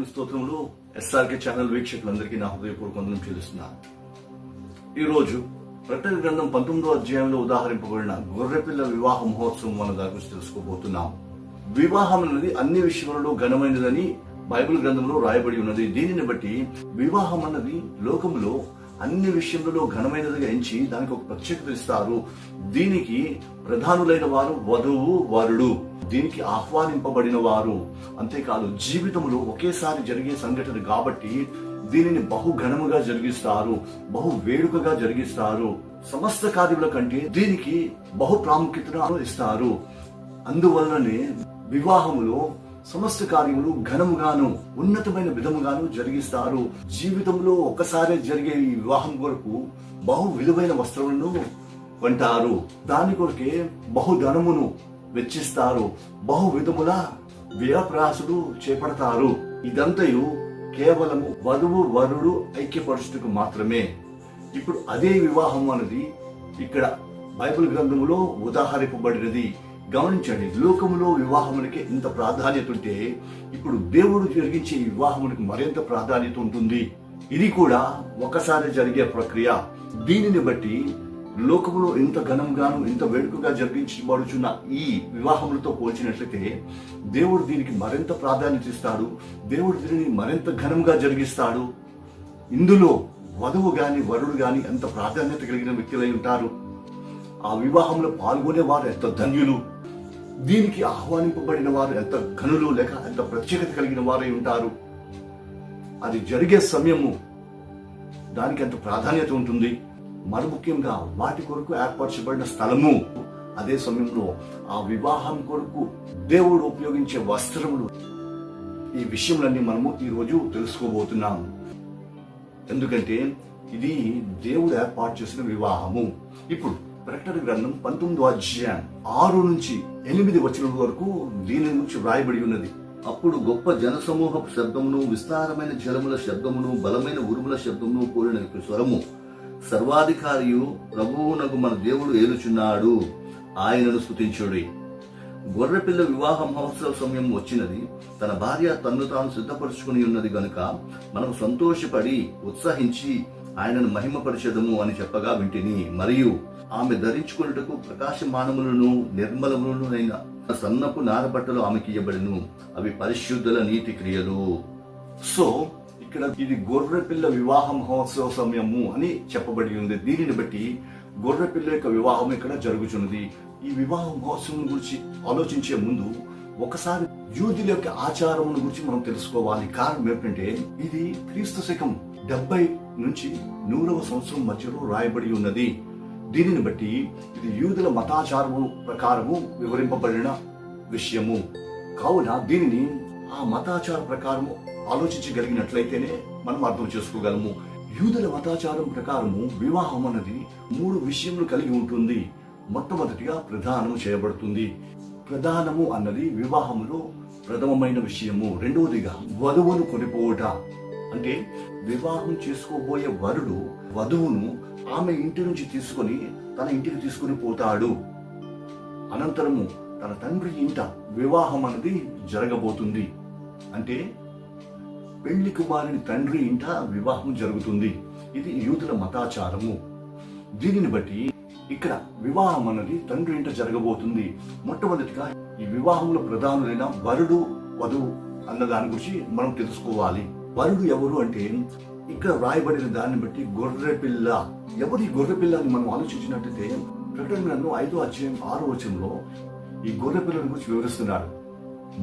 దేవుని స్తోత్రములు. SRK channel వీక్షకులందరికీ నా హృదయపూర్వక వందనం చెల్లిస్తున్నాను. ఈరోజు ప్రకటన గ్రంథం 19వ అధ్యాయంలో ఉదాహరింపబడిన గొర్రెపిల్ల వివాహ మహోత్సవం మన దాని గురించి తెలుసుకోబోతున్నాం. వివాహం అనేది అన్ని విషయాలలో ఘనమైనదని బైబిల్ గ్రంథంలో రాయబడి ఉన్నది. దీనిని బట్టి వివాహం అన్నది లోకంలో అన్ని విషయంలో ఘనమైనదిగా ఎంచి దానికి ఒక ప్రత్యేకత ఇస్తారు. దీనికి ప్రధానులైన వారు వధువు వరుడు, దీనికి ఆహ్వానింపబడిన వారు. అంతేకాదు జీవితంలో ఒకేసారి జరిగే సంఘటన కాబట్టి దీనిని బహు ఘనముగా జరిగిస్తారు, బహు వేడుకగా జరిగిస్తారు. సమస్త కార్యముల కంటే దీనికి బహు ప్రాముఖ్యతను ఇస్తారు. అందువల్లనే వివాహములో సమస్త కార్యములు ఘనముగాను ఉన్నతమైన విధముగాను జరిగిస్తారు. జీవితంలో ఒక్కసారి జరిగే ఈ వివాహం కొరకు బహు విలువైన వస్త్రములను కొంటారు. దాని కొరకే బహు ధనమును వెచ్చిస్తారు, బహు విధముల వ్యయప్రయాసలు చేపడతారు. ఇదంతయు కేవలము వధువు వరుడు ఐక్యపరచుటకు మాత్రమే. ఇప్పుడు అదే వివాహం అనేది ఇక్కడ బైబిల్ గ్రంథములో ఉదాహరింపబడినది. గమనించండి, లోకములో వివాహమునికి ఇంత ప్రాధాన్యత ఉంటే ఇప్పుడు దేవుడు జరిగించే వివాహమునికి మరింత ప్రాధాన్యత ఉంటుంది. ఇది కూడా ఒకసారి జరిగే ప్రక్రియ. దీనిని బట్టి లోకములో ఇంత ఘనంగాను ఇంత వేడుకగా జరిగించబడుచున్న ఈ వివాహములతో పోల్చినట్లయితే దేవుడు దీనికి మరింత ప్రాధాన్యత ఇస్తాడు. దేవుడు దీనిని మరింత ఘనంగా జరిగిస్తాడు. ఇందులో వధువు గాని వరుడు గాని ఎంత ప్రాధాన్యత కలిగిన వ్యక్తులై ఉంటారు. ఆ వివాహంలో పాల్గొనే వారు ఎంత ధన్యులు, దీనికి ఆహ్వానింపబడిన వారు ఎంత ఘనులు లేక ఎంత ప్రత్యేకత కలిగిన వారై ఉంటారు. అది జరిగే సమయము దానికి ఎంత ప్రాధాన్యత ఉంటుంది. మరి ముఖ్యంగా వాటి కొరకు ఏర్పరచబడిన స్థలము, అదే సమయంలో ఆ వివాహం కొరకు దేవుడు ఉపయోగించే వస్త్రములు, ఈ విషయములన్నీ మనము ఈరోజు తెలుసుకోబోతున్నాం. ఎందుకంటే ఇది దేవుడు ఏర్పాటు చేసిన వివాహము. ఇప్పుడు ప్రకటన గ్రంథం 19వ అధ్యాయం 6 నుంచి 8 వచనముల వరకు దీని నుంచి వ్రాయబడి ఉన్నది. అప్పుడు గొప్ప జనసమూహపు శబ్దమును, విస్తారమైన జలముల శబ్దమును, బలమైన ఉరుముల శబ్దమును కూడిన స్వరము, సర్వాధికారియు ప్రభువునకు మన దేవుడు ఏలుచున్నాడు, ఆయనను స్తుతించుడి. గొర్రెపిల్ల వివాహ మహోత్సవ సమయం వచ్చినది, తన భార్య తన్ను తాను సిద్ధపరుచుకుని ఉన్నది గనుక మనం సంతోషపడి ఉత్సహించి ఆయనను మహిమపరచదము అని చెప్పగా వింటిని. మరియు ఆమె ధరించుకున్నటకు ప్రకాశమానములను నిర్మలములనైన సన్నపు నారబట్టలు ఆమెకి ఇయ్యబడిను, అవి పరిశుద్ధుల నీతి క్రియలు. సో ఇక్కడ ఇది గొర్రెపిల్ల వివాహ మహోత్సవ సమయము అని చెప్పబడి ఉంది. దీనిని బట్టి గొర్రెపిల్ల యొక్క వివాహం ఇక్కడ జరుగుతున్నది. ఈ వివాహ మహోత్సవం గురించి ఆలోచించే ముందు ఒకసారి యూదుల యొక్క ఆచారం గురించి మనం తెలుసుకోవాలి. కారణం ఏమిటంటే ఇది క్రీస్తు శకం 70 నుంచి 100వ సంవత్సరం మధ్యలో రాయబడి ఉన్నది. దీనిని బట్టి ఇది యూదుల మతాచారము ప్రకారము వివరింపబడిన విషయము. కావున దీనిని ఆ మతాచార ప్రకారము ఆలోచించగలిగినట్లయితేనే మనం అర్థం చేసుకోగలము. యూదుల మతాచారం ప్రకారము వివాహం అన్నది 3 విషయములు కలిగి ఉంటుంది. మొట్టమొదటిగా ప్రదానము చేయబడుతుంది. ప్రదానము అన్నది వివాహములో ప్రథమమైన విషయము. రెండవదిగా వధువును కొనిపోవుట, అంటే వివాహం చేసుకోబోయే వరుడు వధువును ఆమె ఇంటి నుంచి తీసుకొని తన ఇంటికి తీసుకుని పోతాడు. అనంతరము తన తండ్రి ఇంట వివాహం అనేది జరగబోతుంది. అంటే పెళ్లి కుమారుని తండ్రి ఇంట వివాహం జరుగుతుంది. ఇది యూదుల మతాచారము. దీనిని బట్టి ఇక్కడ వివాహం అన్నది తండ్రి ఇంట జరగబోతుంది. మొట్టమొదటిగా ఈ వివాహంలో ప్రధానులైన వరుడు వధువు అన్న దాని గురించి మనం తెలుసుకోవాలి. వరుడు ఎవరు అంటే ఇక్కడ రాయబడిన దాన్ని బట్టి గొర్రెపిల్ల. ఎవరు ఈ గొర్రెపిల్ల అని మనం ఆలోచించినట్లయితే ప్రకటన గ్రంథం 5వ అధ్యాయం 6వ వచనంలో ఈ గొర్రెపిల్లని గురించి వివరిస్తున్నాడు.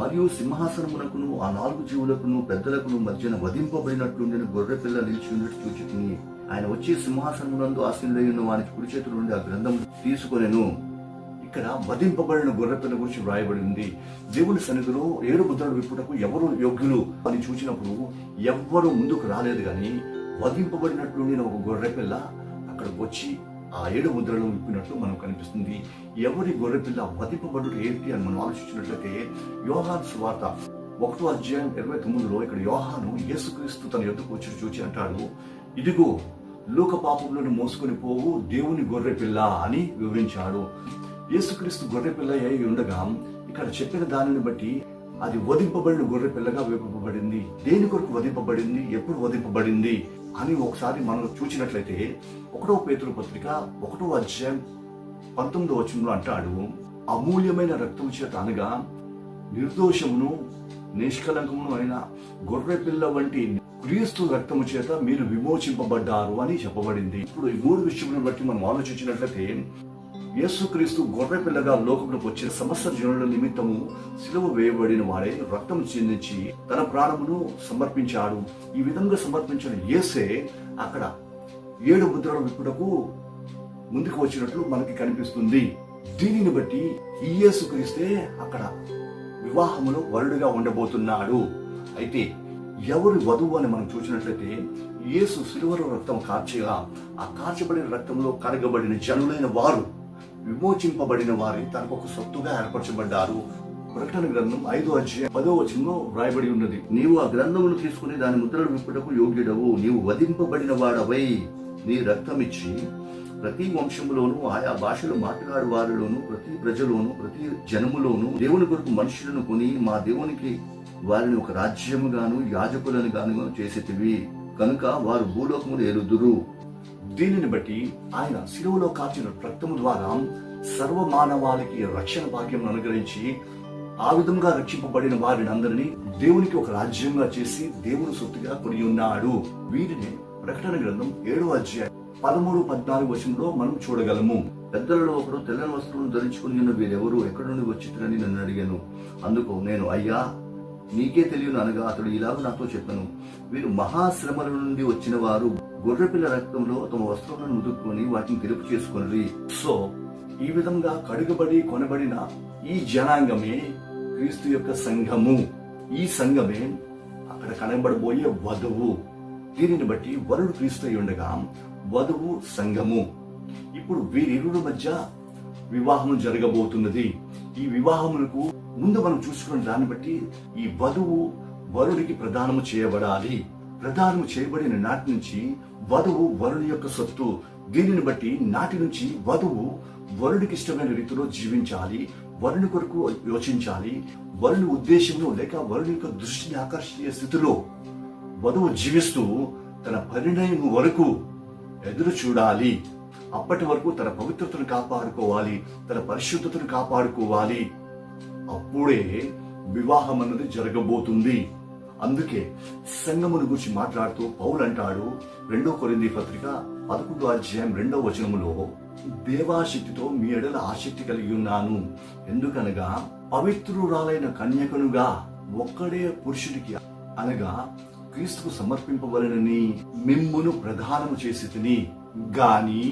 మరియు సింహాసనమునకును ఆ 4 జీవులకును పెద్దలకును మధ్యన వధింపబడినట్లుండిన గొర్రెపిల్ల నిలిచి ఉన్నట్టు చూచితిని. ఆయన వచ్చి సింహాసనమునందు ఆసీనుడై ఉన్న వానికి కుడి చేతుల నుండి ఆ గ్రంథం తీసుకొనెను. ఇక్కడ వధింపబడిన గొర్రెపిల్ల గురించి వ్రాయబడి ఉంది. దేవుని సన్నిధిలో 7 ముద్రలు విప్పుటకు ఎవరు యోగ్యులు అని చూసినప్పుడు ఎవ్వరు ముందుకు రాలేదు. కానీ వధింపబడినట్లు ఒక గొర్రెపిల్ల అక్కడ వచ్చి ఆ 7 ముద్రలను విప్పినట్లు మనకు కనిపిస్తుంది. ఎవరి గొర్రెపిల్ల వధింపబడుట ఏంటి అని మనం ఆలోచించినట్లయితే యోహాను సువార్త 1వ అధ్యాయం 29లో ఇక్కడ యోహాను యేసుక్రీస్తు తన యొద్దకు వచ్చి చూచి అంటాడు, ఇదిగో లోక పాపములను మోసుకొని పోవు దేవుని గొర్రెపిల్ల అని వివరించాడు. యేసుక్రీస్తు గొర్రెపిల్ల అయి ఉండగా ఇక్కడ చెప్పిన దానిని బట్టి అది వధింపబడిన గొర్రె పిల్లగా విప్పబడింది. దేని కొరకు వధింపబడింది, ఎప్పుడు వధింపబడింది అని ఒకసారి మనం చూసినట్లయితే 1 పేతురు పత్రిక 1వ అధ్యాయం 19వ వచనంలో అంటాడు, అమూల్యమైన రక్తము చేత అనగా నిర్దోషమును నిష్కలంకమును అయిన గొర్రె పిల్ల వంటి క్రీస్తు రక్తము చేత మీరు విమోచింపబడ్డారు అని చెప్పబడింది. ఇప్పుడు ఈ 3 విషయములను బట్టి మనం ఆలోచించినట్లయితే యేసుక్రీస్తు గొర్రె పిల్లగా లోకంలోకి వచ్చిన సమస్త జనుల నిమిత్తము సిలువ వేయబడిన వాడే రక్తం చిందించి తన ప్రాణమును సమర్పించాడు. ఈ విధంగా సమర్పించిన యేసే అక్కడ 7 ముద్రల విప్పుటకు ముందుకు వచ్చినట్లు మనకి కనిపిస్తుంది. దీనిని బట్టి ఈ యేసుక్రీస్తే అక్కడ వివాహములో వరుడుగా ఉండబోతున్నాడు. అయితే ఎవరి వధువు అని మనం చూసినట్లయితే యేసు సిలువలో రక్తం కార్చగా ఆ కార్చబడిన రక్తంలో కరగబడిన జనులైన వారు, విమోచింపబడిన వారి తనకు ఒక సొత్తుగా ఏర్పరచబడ్డారు. ప్రకటన గ్రంథం 5వ అధ్యాయం 10వ వచనంలో రాయబడి ఉన్నది, నీవు ఆ గ్రంథమును తీసుకుని దాని ముద్రలు విప్పుటకు యోగ్యుడవు. నీవు వధింపబడిన వాడవై నీ రక్తమిచ్చి ప్రతి వంశములోను ఆయా భాషలు మాట్లాడు వారిలోను ప్రతి ప్రజలోను ప్రతి జనములోను దేవుని కొరకు మనుషులను కొని మా దేవునికి వారిని ఒక రాజ్యముగాను యాజకులను గాను చేసేటివి కనుక వారు భూలోకమును ఏలుదురు. దీనిని బట్టి ఆయన శిలువలో కార్చిన రక్తము ద్వారా సర్వ మానవాళికి రక్షణ భాగ్యం అనుగ్రహించి ఆ విధంగా రక్షింపబడిన వారిని అందరినీ దేవునికి ఒక రాజ్యంగా చేసి దేవుని సొత్తుగా కొని ఉన్నాడు. వీరిని ప్రకటన గ్రంథం 7వ అధ్యాయం 13-14 వచనంలో మనం చూడగలము. పెద్దలలో ఒకడు తెల్లని వస్త్రం ధరించుకుని ఉన్న వీరెవరు, ఎక్కడి నుండి వచ్చిరని నన్ను అడిగాను. అందుకు నేను, అయ్యా నీకే తెలియను అనగా అతడు ఇలాగ నాతో చెప్పాను, వీరు మహాశ్రమల నుండి వచ్చిన వారు గొర్రెపిల్ల రక్తంలో తమ వస్త్రాలను ముదుక్కుని వాటిని తెలుపు చేసుకుని. సో ఈ విధంగా కడుగబడి కొనబడిన ఈ జనాంగమే క్రీస్తు యొక్క సంఘము. ఈ సంఘమే అక్కడ కనబడబోయే వధువు. దీనిని బట్టి వరుడు క్రీస్తు అయి ఉండగా వధువు సంఘము. ఇప్పుడు వీరిరుల మధ్య వివాహం జరగబోతున్నది. ఈ వివాహములకు ముందు మనం చూసుకున్న దాన్ని బట్టి ఈ వధువు వరుడికి ప్రదానము చేయబడాలి. ప్రదానము చేయబడిన నాటి నుంచి వధువు వరుడి యొక్క సొత్తు. దీనిని బట్టి నాటి నుంచి వధువు వరుడికి ఇష్టమైన రీతిలో జీవించాలి, వరుని కొరకు యోచించాలి. వరుని ఉద్దేశంలో లేక వరుని యొక్క దృష్టిని ఆకర్షించే స్థితిలో వధువు జీవిస్తూ తన పరిణయం వరకు ఎదురు చూడాలి. అప్పటి వరకు తన పవిత్రతను కాపాడుకోవాలి, తన పరిశుద్ధతను కాపాడుకోవాలి. అప్పుడే వివాహం అన్నది జరగబోతుంది. అందుకే సంఘమును గురించి మాట్లాడుతూ పౌలు అంటాడు 2 కొరింథీ పత్రిక 11వ అధ్యాయం 2వ వచనములో, దేవాశక్తితో మీ ఎడల ఆసక్తి కలిగి ఉన్నాను. ఎందుకనగా పవిత్రురాలైన కన్యకనుగా ఒక్కడే పురుషుడికి అనగా క్రీస్తుకు సమర్పింపబలనని మిమ్మును ప్రదానము చేసి తిని, గాని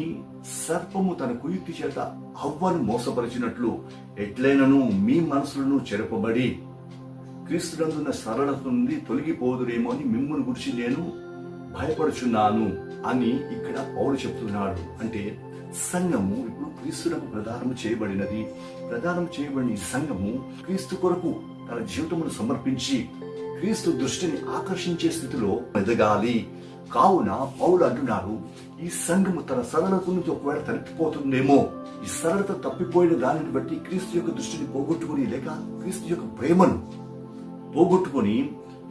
సర్పము తన కుయుక్తి చేత హవ్వను మోసపరిచినట్లు ఎట్లైనను మీ మనసులను చెరపబడి క్రీస్తునందున్న సరళత నుండి తొలగిపోదురేమో అని మిమ్మును గురించి నేను భయపడుచున్నాను అని ఇక్కడ పౌలు చెప్తున్నాడు. అంటే సంఘము ఇప్పుడు క్రీస్తులకు ప్రదానము చేయబడినది. ప్రదానం చేయబడిన ఈ సంఘము క్రీస్తు కొరకు తన జీవితమును సమర్పించి క్రీస్తు దృష్టిని ఆకర్షించే స్థితిలో ఎదగాలి. కావున పౌలు అంటున్నారు, ఈ సంఘము తన సరళత నుంచి ఒకవేళ తప్పిపోతుందేమో, ఈ సరళత తప్పిపోయిన దానిని బట్టి క్రీస్తు యొక్క దృష్టిని పోగొట్టుకుని లేక క్రీస్తు యొక్క ప్రేమను పోగొట్టుకుని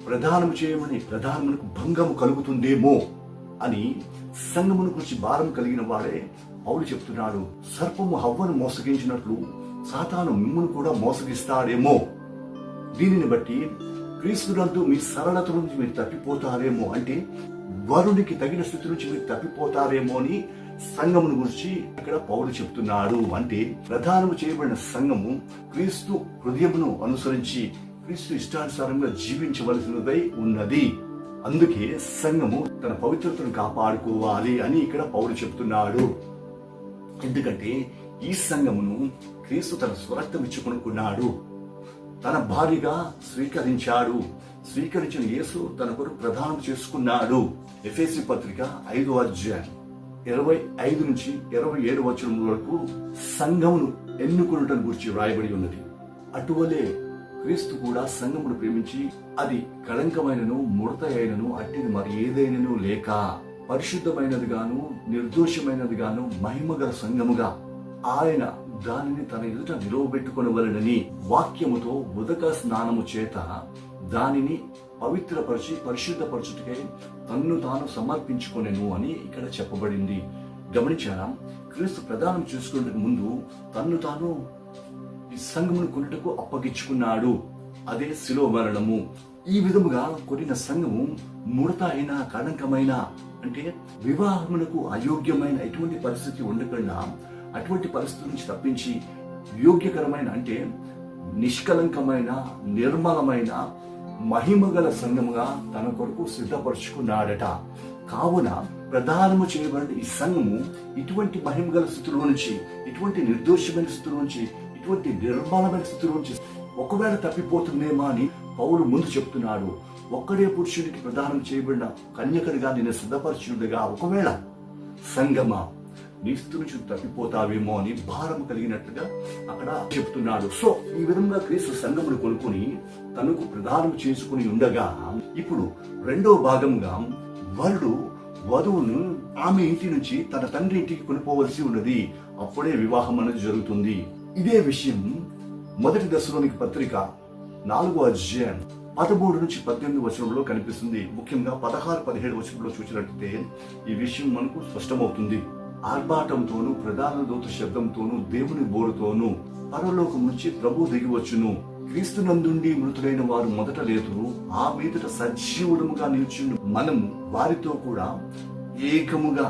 ప్రదానం చేయమని ప్రధానమునకు భంగము కలుగుతుందేమో అని సంఘమును గురించి భారం కలిగిన వాడే పౌలు చెప్తున్నాడు. సర్పము హవ్వను మోసగించినట్లు సాతాను మిమ్మును కూడా మోసగిస్తాడేమో. దీనిని బట్టి క్రీస్తునందు మీ సరళత నుంచి మీరు తప్పిపోతారేమో, అంటే వరునికి తగిన స్థితి నుంచి మీరు తప్పిపోతారేమో అని సంఘమును గురించి ఇక్కడ పౌలు చెప్తున్నాడు. అంటే ప్రధానము చేయబడిన సంఘము క్రీస్తు హృదయమును అనుసరించి క్రీస్తు ఇష్టానుసారంగా జీవించవలసినదై ఉన్నది. అందుకే సంఘము తన పవిత్రతను కాపాడుకోవాలి అని ఇక్కడ పౌలు చెప్తున్నాడు. ఎందుకంటే ఈ సంఘమును క్రీస్తు తన స్వరక్తం ఇచ్చుకొనుకున్నాడు, తన భార్యగా స్వీకరించాడు. స్వీకరించిన యేసు తన కొరకు ప్రదానం చేసుకున్నాడు. ఎఫెసీ పత్రిక 5వ అధ్యాయం 25 నుంచి 27 వచనం వరకు సంఘమును ఎన్నుకొనుటను గురించి రాయబడి ఉన్నది. అటువలే క్రీస్తు కూడా సంఘమును ప్రేమించి అది కళంకమైనను ముడత అయినను అట్టిది మరి ఏదైనను లేక పరిశుద్ధమైనది గాను నిర్దోషమైనది గాను మహిమగల సంఘముగా ఆయన దానిని తన ఎదుట నిలవబెట్టుకొనవలెనని వాక్యముతో ఉదక స్నానము చేత దానిని పవిత్రపరిచి పరిశుద్ధపరచుటకై తన్ను తాను సమర్పించుకొనెను అని ఇక్కడ చెప్పబడింది. గమనించారా? క్రీస్తు ప్రదానం చేసుకునే ముందు తన్ను తాను ఈ సంఘమును కొనుటకు అప్పగించుకున్నాడు. అదే శిలువ మరణము. ఈ విధముగా కొనిన సంఘము ముడత అయిన కళంకమైన అంటే వివాహమునకు అయోగ్యమైన ఎటువంటి పరిస్థితి ఉండకుండా అటువంటి పరిస్థితి నుంచి తప్పించి యోగ్యకరమైన అంటే నిష్కలంకమైన నిర్మలమైన మహిమగల సంఘముగా తన కొరకు సిద్ధపరుచుకున్నాడట. కావున ప్రధానము చేయబడిన ఈ సంఘము ఇటువంటి మహిమగల స్థితిలో నుంచి, ఇటువంటి నిర్దోషమైన స్థితిలో నుంచి, ఇటువంటి నిర్మలమైన స్థితిలో నుంచి ఒకవేళ తప్పిపోతుందేమో అని పౌలు ముందు చెప్తున్నాడు. ఒక్కడే పురుషునికి ప్రదానం చేయబడిన కన్యకడిగా నేను సిద్ధపరిచుండగా ఒకవేళ సంగమా నీ స్థితి నుంచి తప్పిపోతావేమో అని భారం కలిగినట్టుగా అక్కడ చెప్తున్నాడు. సో ఈ విధంగా క్రీస్తు సంఘమును కొనుక్కొని తనకు ప్రదానం చేసుకుని ఉండగా ఇప్పుడు రెండో భాగంగా వరుడు వధువును ఆమె ఇంటి నుంచి తన తండ్రి ఇంటికి కొనుక్కోవలసి ఉన్నది. అప్పుడే వివాహం అనేది జరుగుతుంది. ఇదే విషయం మొదటి దశలోనికి పత్రిక 4వ అధ్యాయం 13 నుంచి 18 వచనంలో కనిపిస్తుంది. ముఖ్యంగా 16, 17 వచనంలో చూసినట్లయితే ఈ విషయం మనకు స్పష్టమవుతుంది. ఆర్భాటంతోనూ ప్రధాన దూత శబ్దంతోనూ దేవుని బోరుతోనూ పరలోకం నుంచి ప్రభు దిగివచ్చును. క్రీస్తునందుండి మృతులైన వారు మొదట లేతురు. ఆ మీదట సజీవుడముగా నిల్చుండు మనము వారితో కూడా ఏకముగా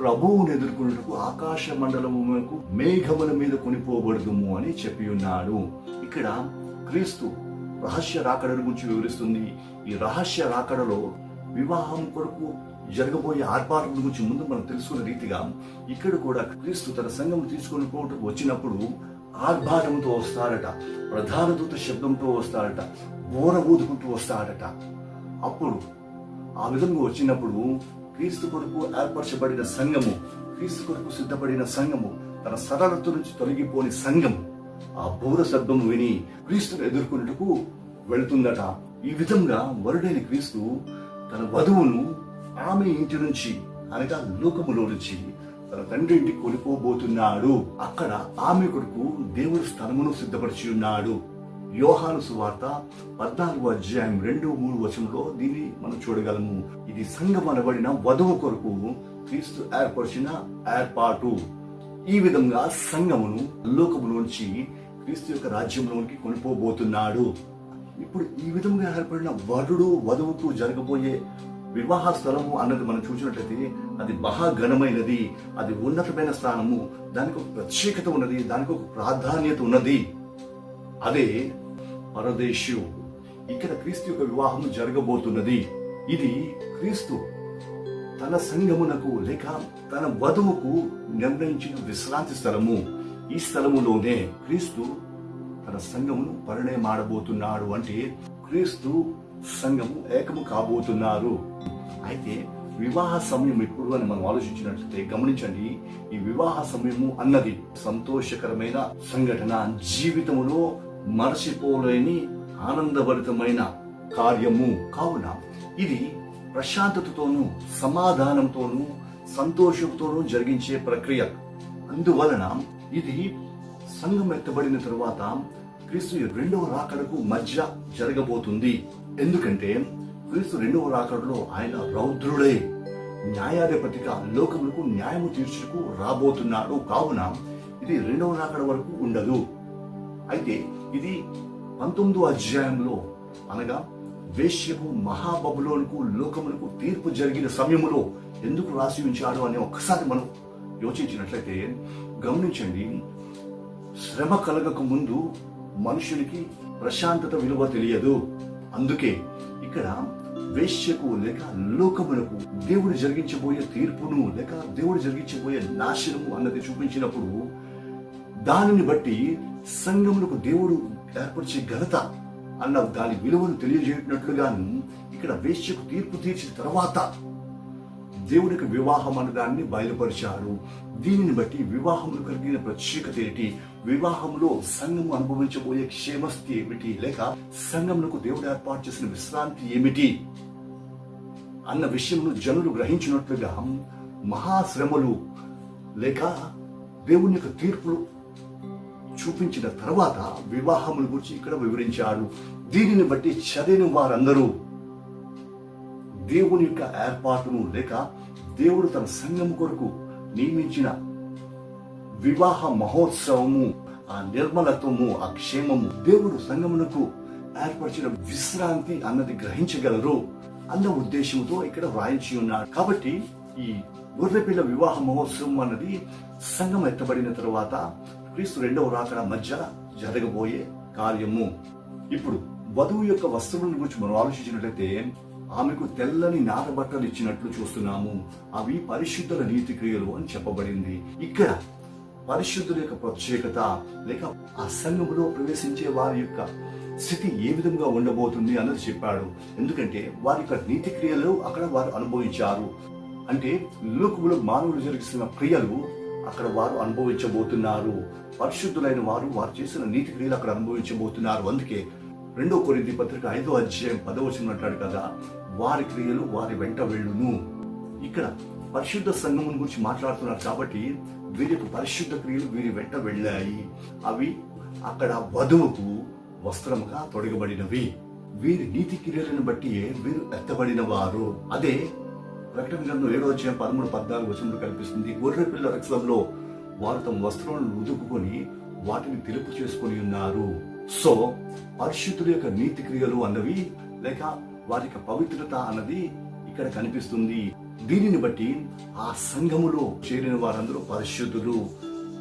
ప్రభువును ఎదుర్కొన్నట్టుకు ఆకాశ మండలమునకు మేఘముల మీద కొనిపోబడుదుము అని చెప్పి ఉన్నాడు. ఇక్కడ క్రీస్తు రహస్య రాకడ గురించి వివరిస్తుంది. ఈ రహస్య రాకడలో వివాహం కొరకు జరగబోయే ఆర్భాటం గురించి ముందు మనం తెలుసుకున్న రీతిగా ఇక్కడ కూడా క్రీస్తు తన సంఘం తీసుకొని పోవటకు వచ్చినప్పుడు ఆర్భాటంతో వస్తాడట, ప్రధాన దూత శబ్దంతో వస్తాడట, బోర ఊదుకుంటూ వస్తాడట. అప్పుడు ఆ విధంగా వచ్చినప్పుడు క్రీస్తు కొరకు ఏర్పరచబడిన సంఘము, క్రీస్తు కొరకు సిద్ధపడిన సంఘము, తన సరళత నుంచి తొలగిపోని సంఘము ఆ బోర శబ్దము విని క్రీస్తును ఎదుర్కొన్నట్టుకు వెళుతుందట. ఈ విధంగా వరుడైన క్రీస్తు తన వధువును ఆమె ఇంటి నుంచి అనగా లోకములో నుంచి తన తండ్రి ఇంటికి కొనిపోబోతున్నాడు. అక్కడ ఆమె కొరకు దేవుడు స్థలమును సిద్ధపరిచి ఉన్నాడు. యోహాను సువార్త 14వ అధ్యాయం 2-3 వచనంలో దీన్ని మనం చూడగలము. ఇది సంఘం అనబడిన వధువు కొరకు క్రీస్తు ఏర్పరిచిన ఏర్పాటు. ఈ విధంగా సంఘమును లోకములోంచి క్రీస్తు యొక్క రాజ్యంలోనికి కొనిపోబోతున్నాడు. ఇప్పుడు ఈ విధంగా ఏర్పడిన వరుడు వధువుకు జరగబోయే వివాహ స్థలము అన్నది మనం చూసినట్లయితే అది మహాఘనమైనది, అది ఉన్నతమైన స్థానము, దానికి ఒక ప్రత్యేకత ఉన్నది, దానికి ఒక ప్రాధాన్యత ఉన్నది. అదే పరదేశు. ఇక్కడ క్రీస్తు యొక్క వివాహం జరగబోతున్నది. ఇది క్రీస్తు తన సంఘమునకు లేక తన వధువుకు నిర్ణయించిన విశ్రాంతి స్థలము. ఈ స్థలములోనే క్రీస్తు తన సంఘమును పరిణయమాడబోతున్నాడు. అంటే క్రీస్తు సంఘము ఏకము కాబోతున్నారు. అయితే వివాహ సమయం ఎప్పుడు అని మనం ఆలోచించినట్లయితే గమనించండి, ఈ వివాహ సమయము అన్నది సంతోషకరమైన సంఘటన, జీవితములో మరచిపోలేని ఆనందభరితమైన కార్యము. కావున ఇది ప్రశాంతతతోనూ సమాధానంతోనూ సంతోషంతోనూ జరిగించే ప్రక్రియ. అందువలన ఇది సంఘం ఎత్తబడిన తరువాత క్రీస్తు రెండవ రాకడకు మధ్య జరగబోతుంది. ఎందుకంటే క్రీస్తు రెండవ రాకడలో ఆయన రౌద్రుడై న్యాయాధిపతిగా లోకములకు న్యాయము తీర్చుకు రాబోతున్నాడు. కావున ఇది రెండవ రాకడ వరకు ఉండదు. అయితే ఇది 19వ అధ్యాయంలో అనగా వేశ్యకు మహాబబులోనుకు లోకములకు తీర్పు జరిగిన సమయములో ఎందుకు రాసి ఉంచాడు అని ఒక్కసారి మనం యోచించినట్లయితే గమనించండి. శ్రమ కలగక ముందు మనుషునికి ప్రశాంతత విలువ తెలియదు. అందుకే ఇక్కడ వేశ్యకు లేక లోకములకు దేవుడు జరిగించబోయే తీర్పును లేక దేవుడు జరిగించబోయే నాశనము అన్నది చూపించినప్పుడు దానిని బట్టి సంఘములకు దేవుడు ఏర్పరిచే ఘనత అన్న దాని విలువను తెలియజేయనట్లుగాను ఇక్కడ వేశ్యకు తీర్పు తీర్చిన తర్వాత దేవుడికి వివాహం అన్న దాన్ని బయలుపరిచారు. దీనిని బట్టి వివాహంలో కలిగిన ప్రత్యేకత ఏమిటి, వివాహంలో సంఘము అనుభవించబోయే క్షేమస్థితి ఏమిటి, లేక సంఘములకు దేవుడు ఏర్పాటు చేసిన విశ్రాంతి ఏమిటి అన్న విషయంలో జనులు గ్రహించినట్లుగా మహాశ్రమలు లేక దేవుని యొక్క తీర్పులు చూపించిన తర్వాత వివాహముల గురించి ఇక్కడ వివరించాడు. దీనిని బట్టి చదివిన వారందరూ దేవుని యొక్క ఏర్పాటును లేక దేవుడు తన సంఘం కొరకు నియమించిన వివాహ మహోత్సవము, ఆ నిర్మలత్వము, ఆ క్షేమము, దేవుడు సంఘమునకు ఏర్పరిచిన విశ్రాంతి అన్నది గ్రహించగలరు అన్న ఉద్దేశంతో ఇక్కడ వ్రాయించి ఉన్నాడు. కాబట్టి ఈ గొర్రెపిల్ల వివాహ మహోత్సవం అన్నది సంఘం ఎత్తబడిన తర్వాత క్రీస్తు రెండవ రాకడ మధ్య జరగబోయే కార్యము. ఇప్పుడు వధువు యొక్క వస్త్రముల గురించి మనం ఆలోచించినట్లయితే ఆమెకు తెల్లని నార బట్టలు ఇచ్చినట్లు చూస్తున్నాము. అవి పరిశుద్ధుల నీతి క్రియలు అని చెప్పబడింది. ఇక్కడ పరిశుద్ధుల యొక్క ప్రత్యేకత లేక ఆ సంఘములో ప్రవేశించే వారి యొక్క స్థితి ఏ విధంగా ఉండబోతుంది అన్నది చెప్పాడు. ఎందుకంటే వారి యొక్క నీతి క్రియలు అక్కడ వారు అనుభవించారు. అంటే లోకములో మానవులు జరిగిస్తున్న క్రియలు అక్కడ వారు అనుభవించబోతున్నారు. పరిశుద్ధులైన వారు చేసిన నీతి క్రియలు అక్కడ అనుభవించబోతున్నారు. అందుకే 2 కొరింథీ పత్రిక 5వ అధ్యాయం 10వ వచనం అంటాడు కదా, వారి క్రియలు వారి వెంట వెళ్ళును. ఇక్కడ పరిశుద్ధ సంఘం గురించి మాట్లాడుతున్నారు కాబట్టి వీరి యొక్క పరిశుద్ధ క్రియలు వీరి వెంట వెళ్ళాయి. అవి అక్కడ వధువుకు వస్త్రముగా తొడగబడినవి. వీరి నీతి క్రియలను బట్టి వీరు ఎత్తబడిన వారు. అదే ప్రకటన గ్రంథం 7వ అధ్యాయం 13-14 వచనంలో కనిపిస్తుంది. గొర్రె పిల్ల రక్తంలో వారు తమ వస్త్రములను ఉదుకుకొని వాటిని తెలుపు చేసుకొని ఉన్నారు. సో పరిశుద్ధుల యొక్క నీతి క్రియలు అన్నవి లేక వారి యొక్క పవిత్రత అన్నది ఇక్కడ కనిపిస్తుంది. దీనిని బట్టి ఆ సంఘములో చేరిన వారందరూ పరిశుద్ధులు,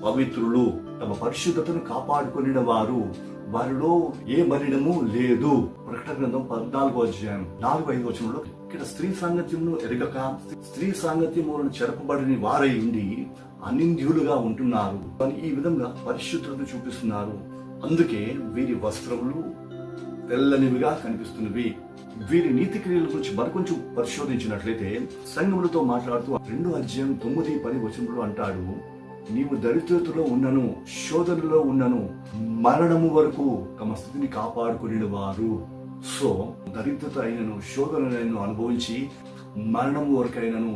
పవిత్రులు, తమ పరిశుద్ధతను కాపాడుకుని వారు, వారిలో ఏ మలినము లేదు. ప్రకటన గ్రంథం 14వ అధ్యాయం 4-5 వచనంలో ఇక్కడ స్త్రీ సాంగత్యమును ఎరగక స్త్రీ సాంగత్యములను చెరపబడిన వారై ఉండి అనింద్యులుగా ఉంటున్నారు అని ఈ విధంగా పరిశుద్ధతను చూపిస్తున్నారు. అందుకే వీరి వస్త్రములు తెల్లనివిగా కనిపిస్తున్నవి. వీరి నీతి క్రియల గురించి మరికొంచెం పరిశోధించినట్లయితే సంఘములతో మాట్లాడుతూ 2వ అధ్యాయం 9-10 వచనంలో అంటాడు, నీవు దరిద్రతలో ఉన్నను, శోధనలో ఉన్నను, మరణము వరకు తమ స్థితిని కాపాడుకుని వారు. సో దరిద్రత అయినను శోధనలను అనుభవించి మరణము వరకైనను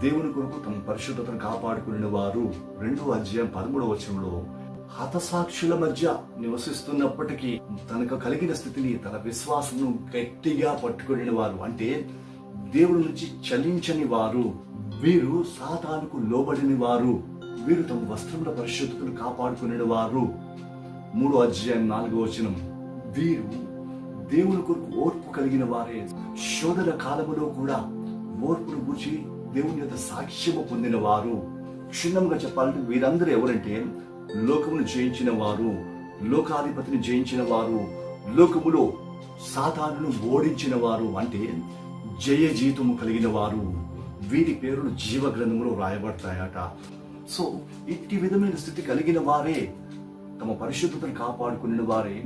దేవుని కొరకు తమ పరిశుద్ధతను కాపాడుకుని వారు. 2వ అధ్యాయం 13వ వచనంలో హతసాక్షుల మధ్య నివసిస్తున్నప్పటికీ తనకు కలిగిన స్థితిని, తన విశ్వాసమును గట్టిగా పట్టుకుని వారు, అంటే దేవుడి నుంచి చలించని వారు, వీరు సాతానుకు లోబడిన వారు, వీరు తమ వస్త్రముల పరిశుద్ధతను కాపాడుకునే వారు. 3వ అధ్యాయం 4వ వచనం, వీరు దేవుని కొరకు ఓర్పు కలిగిన వారే, శోధన కాలములో కూడా ఓర్పును గూర్చి దేవుని యొక్క సాక్ష్యము పొందిన వారు. క్షుణ్ణంగా చెప్పాలంటే వీరందరూ ఎవరంటే లోకమును జయించిన వారు, లోకాధిపతిని జయించిన వారు, లోకములో సాతానును ఓడించిన వారు, అంటే జయ జీతము కలిగిన వారు. వీరి పేరులు జీవ గ్రంథములో రాయబడతాయట. సో ఇట్టి విధమైన స్థితి కలిగిన వారే, తమ పరిశుద్ధతను కాపాడుకున్న వారే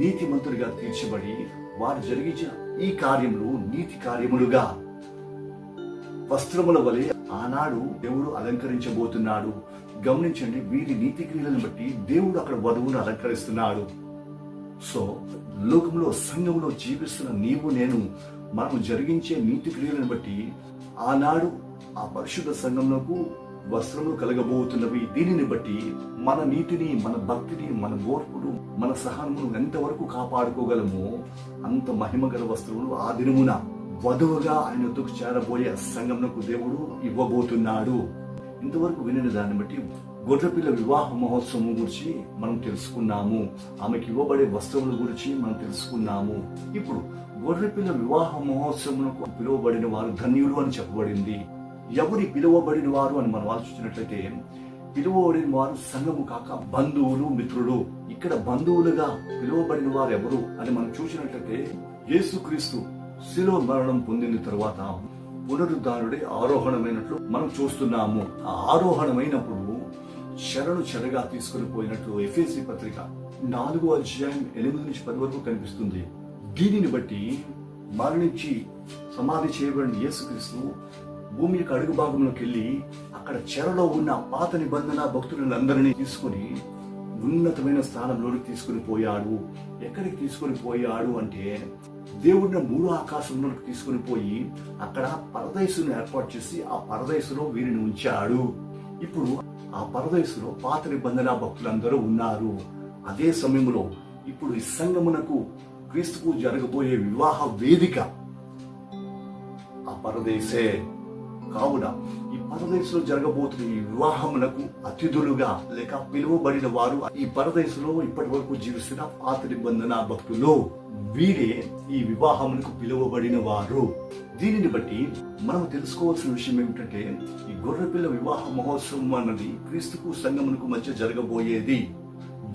నీతిమంతులుగా తీర్చబడి వారు జరిగించిన ఈ కార్యములు నీతి కార్యములుగా వస్త్రముల వలె ఆనాడు దేవుడు అలంకరించబోతున్నాడు. గమనించండి, వీరి నీతి క్రియలను బట్టి దేవుడు అక్కడ వధువును అలంకరిస్తున్నాడు. సో లోకంలో సంఘంలో జీవిస్తున్న నీవు నేను మనం జరిగించే నీతి క్రియలను బట్టి ఆనాడు ఆ పరిశుద్ధ సంఘంలోకి వస్త్రములు కలగబోతున్నవి. దీనిని బట్టి మన నీతిని, మన భక్తిని, మన ఓర్పును, మన సహనమును ఎంతవరకు కాపాడుకోగలమో అంత మహిమ గల వస్త్రములు ఆ దినమున వధువుగా ఆయన వద్దకు చేరబోయే సంఘంకు దేవుడు ఇవ్వబోతున్నాడు. ఇంతవరకు వినిన దాన్ని బట్టి గొర్రెపిల్ల వివాహ మహోత్సవం గురించి మనం తెలుసుకున్నాము. ఆమెకి ఇవ్వబడే వస్త్రముల గురించి మనం తెలుసుకున్నాము. ఇప్పుడు గొర్రెపిల్ల వివాహ మహోత్సవమునకు పిలువబడిన వారు ధన్యులు అని చెప్పబడింది. ఎవరి పిలువబడిన వారు అని మనం ఆలోచించినట్లయితే పిలువబడిన వారు సంఘము కాక బంధువులు, మిత్రులు. ఇక్కడ బంధువులుగా పిలువబడిన వారు ఎవరు అని మనం చూసినట్లయితే యేసుక్రీస్తు శిలువ మరణం పొందిన తరువాత పునరుద్ధానుడే ఆరోహణమైనట్లు మనం చూస్తున్నాము. ఆ ఆరోహణమైనప్పుడు శరణు చెరగా తీసుకుని పోయినట్లు ఎఫెసీ పత్రిక 4వ అధ్యాయం 8-10 వరకు కనిపిస్తుంది. దీనిని బట్టి మరణించి సమాధి చేయబడిన యేసుక్రీస్తు భూమి యొక్క అడుగు భాగంలోకి వెళ్ళి అక్కడ చెరలో ఉన్న పాత నిబంధన భక్తులందరినీ తీసుకుని ఉన్నతమైన స్థానంలోకి తీసుకుని పోయాడు. ఎక్కడికి తీసుకుని పోయాడు అంటే దేవుడిని 3వ ఆకాశంలోకి తీసుకుని పోయి అక్కడ పరదైసును ఏర్పాటు చేసి ఆ పరదైసులో వీరిని ఉంచాడు. ఇప్పుడు ఆ పరదైసులో పాత నిబంధన భక్తులందరూ ఉన్నారు. అదే సమయంలో ఇప్పుడు ఈ సంఘమునకు క్రీస్తుకు జరగబోయే వివాహ వేదిక ఆ పరదేశే. కావున ఈ పరదేశంలో జరగబోతున్న ఈ వివాహమునకు అతిథులుగా లేక పిలువబడిన వారు ఈ పరదేశంలో ఇప్పటి వరకు జీవిస్తున్న పాత నిబంధన భక్తులు, వీరే ఈ వివాహమునకు పిలువబడిన వారు. దీనిని బట్టి మనం తెలుసుకోవాల్సిన విషయం ఏమిటంటే, ఈ గొర్రెపిల్ల వివాహ మహోత్సవం అన్నది క్రీస్తుకు సంఘమునకు మధ్య జరగబోయేది.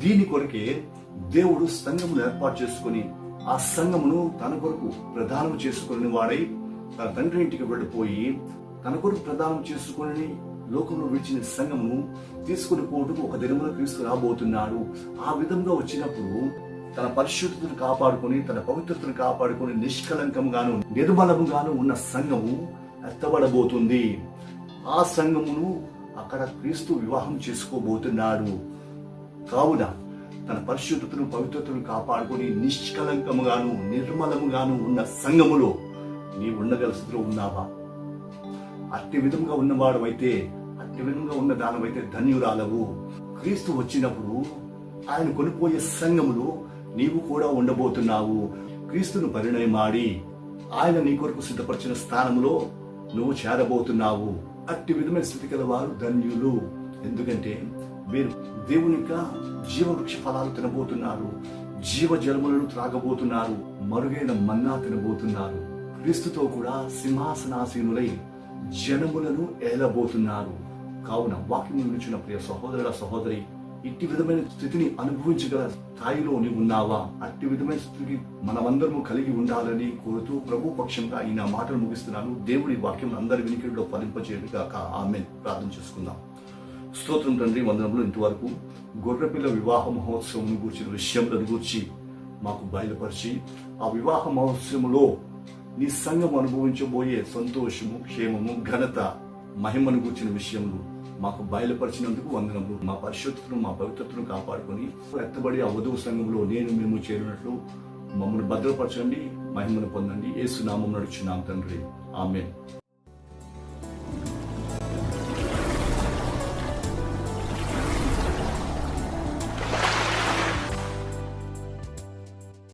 దీని కొరకే దేవుడు సంఘమును ఏర్పాటు చేసుకుని ఆ సంఘమును తన కొరకు ప్రదానం చేసుకుని వాడై తన తండ్రి ఇంటికి వెళ్ళిపోయి తన కొరకు ప్రదానం చేసుకుని లోకంలో విడిచిన సంఘమును తీసుకుని పోవటకు ఒక దినమున క్రీస్తు రాబోతున్నాడు. ఆ విధంగా వచ్చినప్పుడు తన పరిశుద్ధతను కాపాడుకొని తన పవిత్రతను కాపాడుకొని నిష్కలంకంగాను నిర్మలముగాను ఉన్న సంఘము ఎత్తబడబోతుంది. ఆ సంఘమును అక్కడ క్రీస్తు వివాహం చేసుకోబోతున్నాడు. కావున తన పరిశుద్ధతను పవిత్రతను కాపాడుకొని నిష్కలంకముగాను నిర్మలముగాను ఉన్న సంఘములో నీ ఉండగల స్థితిలో ఉన్నావా? అట్టి విధంగా ఉన్నవాడు అయితే, అట్టి విధంగా ఉన్న దానమైతే ధన్యురాలవు. క్రీస్తు వచ్చినప్పుడు ఆయన కొనిపోయే సంఘములో నీవు కూడా ఉండబోతున్నావు. క్రీస్తును పరిణయమాడి ఆయన నీ కొరకు సిద్ధపరిచిన స్థానములో నువ్వు చేరబోతున్నావు. అట్టి విధమైన స్థితి గల వారు ధన్యులు. ఎందుకంటే వీరు దేవుని యొక్క జీవవృక్ష ఫలాలు తినబోతున్నారు, జీవ జలములను త్రాగబోతున్నారు, మరుగైన మన్నా తినబోతున్నారు. క్రీస్తుతో కూడా సింహాసనాసీనులై జనములను ఏలబోతున్నారు. కావున వాక్యం వినిచిన ప్రియ సహోదరుల సహోదరి, ఇట్టి విధమైన స్థితిని అనుభవించగల స్థాయిలో నీవు ఉన్నావా? అట్టి విధమైన స్థితిని మనమందరము కలిగి ఉండాలని కోరుతూ ప్రభు పక్షంగా ఈ నా మాటలు ముగిస్తున్నాను. దేవుడి వాక్యం అందరి వినికిడిలో ఫలింపచేయగాక. ఆమేన్. ప్రార్థన చేసుకుందాం. స్తోత్రం తండ్రి, వందనములు. ఇంతవరకు గొర్రెపిల్ల వివాహ మహోత్సవం గురించిన విషయములను గురించి మాకు బయలుపరిచి ఆ వివాహ మహోత్సవంలో నీ సంఘం అనుభవించబోయే సంతోషము, క్షేమము, ఘనత, మహిమను గురించిన విషయములు మాకు బయలుపరిచినందుకు వందనములు. మా పరిశుద్ధతను మా పవిత్రతను కాపాడుకొని ఎత్తబడి ఆ వధువు సంఘంలో మేము చేరినట్లు మమ్మల్ని భద్రపరచండి, మహిమను పొందండి. యేసు నామమున అడుగుచున్నాం తండ్రి. ఆమేన్.